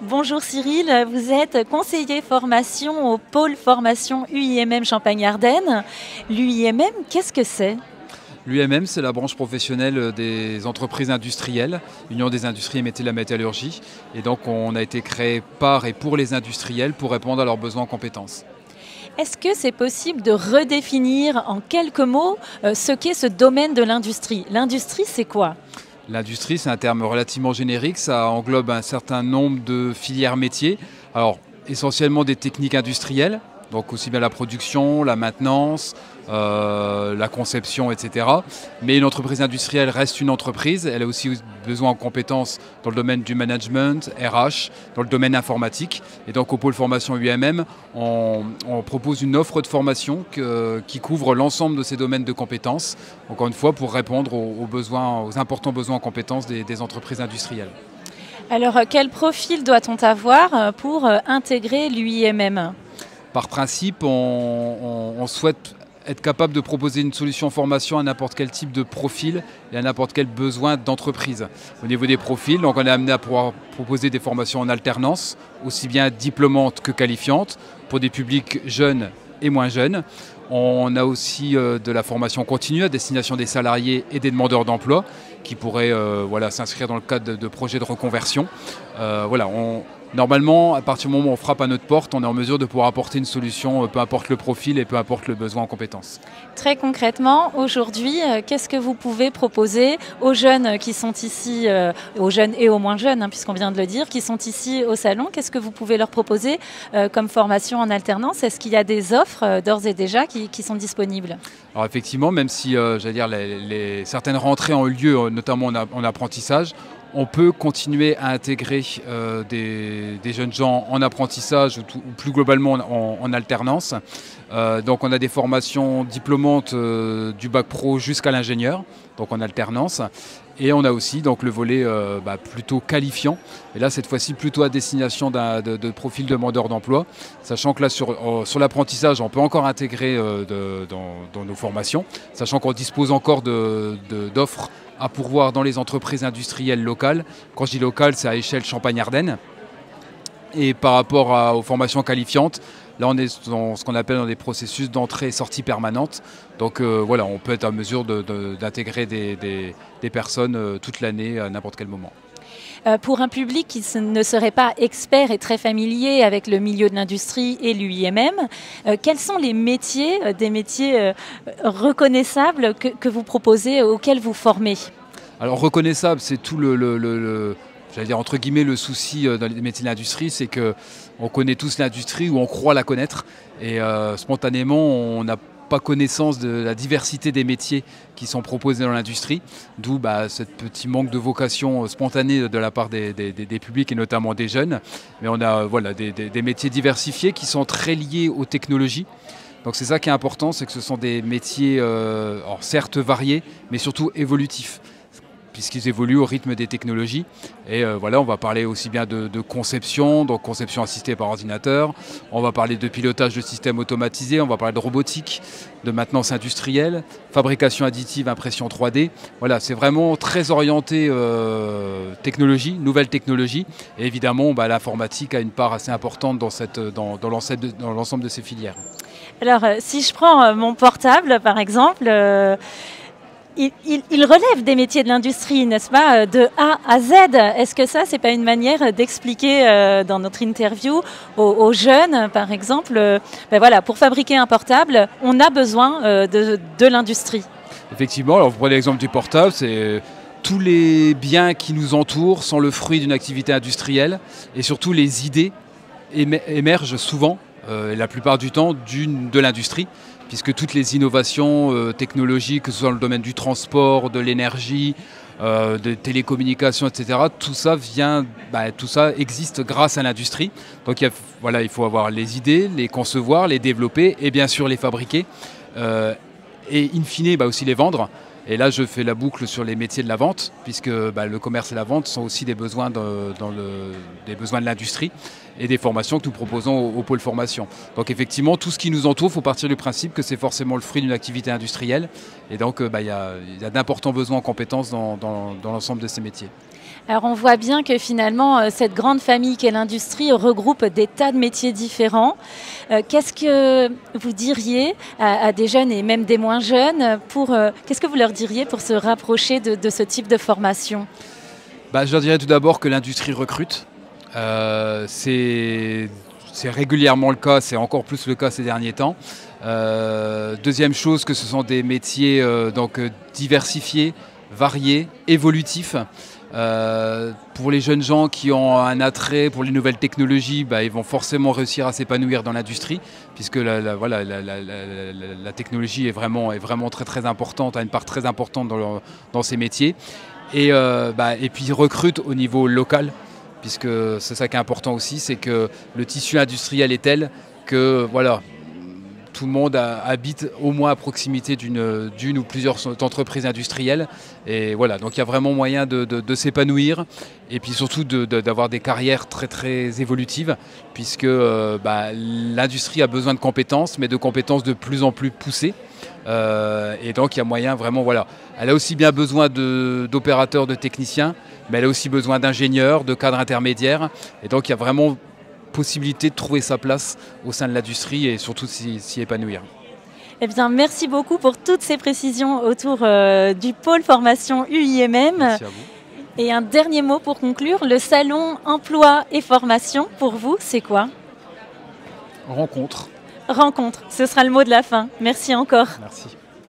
Bonjour Cyril, vous êtes conseiller formation au pôle formation UIMM Champagne-Ardenne. L'UIMM, qu'est-ce que c'est? L'UIMM, c'est la branche professionnelle des entreprises industrielles, Union des industries et métiers de la métallurgie. Et donc on a été créé par et pour les industriels pour répondre à leurs besoins en compétences. Est-ce que c'est possible de redéfinir en quelques mots ce qu'est ce domaine de l'industrie? L'industrie, c'est quoi? L'industrie, c'est un terme relativement générique, ça englobe un certain nombre de filières métiers. Alors, essentiellement des techniques industrielles, donc aussi bien la production, la maintenance, la conception, etc. Mais une entreprise industrielle reste une entreprise, elle a aussi besoin en compétences dans le domaine du management, RH, dans le domaine informatique. Et donc au pôle formation UIMM, on propose une offre de formation qui couvre l'ensemble de ces domaines de compétences, encore une fois pour répondre aux importants besoins en compétences des entreprises industrielles. Alors quel profil doit-on avoir pour intégrer l'UIMM? Par principe, on souhaite être capable de proposer une solution formation à n'importe quel type de profil et à n'importe quel besoin d'entreprise. Au niveau des profils, donc on est amené à pouvoir proposer des formations en alternance, aussi bien diplômantes que qualifiantes, pour des publics jeunes et moins jeunes. On a aussi de la formation continue à destination des salariés et des demandeurs d'emploi qui pourraient s'inscrire dans le cadre de projets de reconversion. Normalement, à partir du moment où on frappe à notre porte, on est en mesure de pouvoir apporter une solution, peu importe le profil et peu importe le besoin en compétences. Très concrètement, aujourd'hui, qu'est-ce que vous pouvez proposer aux jeunes qui sont ici, aux jeunes et aux moins jeunes, puisqu'on vient de le dire, qui sont ici au salon? Qu'est-ce que vous pouvez leur proposer comme formation en alternance? Est-ce qu'il y a des offres d'ores et déjà qui sont disponibles? Alors effectivement, même si certaines rentrées ont eu lieu, notamment en apprentissage, on peut continuer à intégrer des jeunes gens en apprentissage ou plus globalement en alternance. Donc on a des formations diplômantes du bac pro jusqu'à l'ingénieur, donc en alternance. Et on a aussi donc, le volet plutôt qualifiant, et là cette fois-ci plutôt à destination de profils demandeurs d'emploi, sachant que là sur l'apprentissage on peut encore intégrer dans nos formations, sachant qu'on dispose encore d'offres à pourvoir dans les entreprises industrielles locales. Quand je dis locales, c'est à échelle Champagne-Ardenne. Et par rapport aux formations qualifiantes, là on est dans ce qu'on appelle dans des processus d'entrée et sortie permanente. Donc on peut être en mesure d'intégrer des personnes toute l'année à n'importe quel moment. Pour un public qui ne serait pas expert et très familier avec le milieu de l'industrie et l'UIMM, quels sont les métiers, des métiers reconnaissables que vous proposez, auxquels vous formez? Alors reconnaissable, c'est tout j'allais dire entre guillemets le souci dans les métiers de l'industrie, c'est qu'on connaît tous l'industrie ou on croit la connaître et spontanément on n'a pas connaissance de la diversité des métiers qui sont proposés dans l'industrie, d'où ce petit manque de vocation spontanée de la part des publics et notamment des jeunes. Mais on a des métiers diversifiés qui sont très liés aux technologies. Donc c'est ça qui est important, c'est que ce sont des métiers certes variés, mais surtout évolutifs, puisqu'ils évoluent au rythme des technologies. Et on va parler aussi bien de conception, donc conception assistée par ordinateur, on va parler de pilotage de systèmes automatisés, on va parler de robotique, de maintenance industrielle, fabrication additive, impression 3D. Voilà, c'est vraiment très orienté technologie, nouvelle technologie. Et évidemment, l'informatique a une part assez importante dans l'ensemble de ces filières. Alors, si je prends mon portable, par exemple, il relève des métiers de l'industrie, n'est-ce pas, de A à Z. Est-ce que ça, c'est pas une manière d'expliquer dans notre interview aux jeunes, par exemple, pour fabriquer un portable, on a besoin de l'industrie? Effectivement, alors vous prenez l'exemple du portable, c'est tous les biens qui nous entourent sont le fruit d'une activité industrielle et surtout les idées émergent souvent, la plupart du temps, de l'industrie, puisque toutes les innovations technologiques, que ce soit dans le domaine du transport, de l'énergie, de télécommunications, etc., tout ça existe grâce à l'industrie. Donc il faut avoir les idées, les concevoir, les développer et bien sûr les fabriquer et in fine aussi les vendre. Et là, je fais la boucle sur les métiers de la vente, puisque le commerce et la vente sont aussi des besoins des besoins de l'industrie et des formations que nous proposons au pôle formation. Donc effectivement, tout ce qui nous entoure, il faut partir du principe que c'est forcément le fruit d'une activité industrielle. Et donc, il y a d'importants besoins en compétences dans l'ensemble de ces métiers. Alors on voit bien que finalement, cette grande famille qu'est l'industrie regroupe des tas de métiers différents. Qu'est-ce que vous diriez à des jeunes et même des moins jeunes qu'est-ce que vous leur diriez pour se rapprocher de ce type de formation? Je leur dirais tout d'abord que l'industrie recrute. C'est régulièrement le cas, c'est encore plus le cas ces derniers temps. Deuxième chose, que ce sont des métiers diversifiés, variés, évolutifs. Pour les jeunes gens qui ont un attrait pour les nouvelles technologies, ils vont forcément réussir à s'épanouir dans l'industrie, puisque la technologie est vraiment très très importante, a une part très importante dans ces métiers. Et puis ils recrutent au niveau local, puisque c'est ça qui est important aussi, c'est que le tissu industriel est tel que tout le monde habite au moins à proximité d'une ou plusieurs entreprises industrielles. Et voilà, donc il y a vraiment moyen de s'épanouir et puis surtout d'avoir des carrières très très évolutives, puisque l'industrie a besoin de compétences, mais de compétences de plus en plus poussées. Et donc il y a moyen vraiment, elle a aussi bien besoin d'opérateurs, de techniciens, mais elle a aussi besoin d'ingénieurs, de cadres intermédiaires. Et donc il y a vraiment possibilité de trouver sa place au sein de l'industrie et surtout s'y épanouir. Eh bien, merci beaucoup pour toutes ces précisions autour du pôle formation UIMM. Merci à vous. Et un dernier mot pour conclure, le salon emploi et formation, pour vous, c'est quoi? Rencontre. Rencontre, ce sera le mot de la fin. Merci encore. Merci.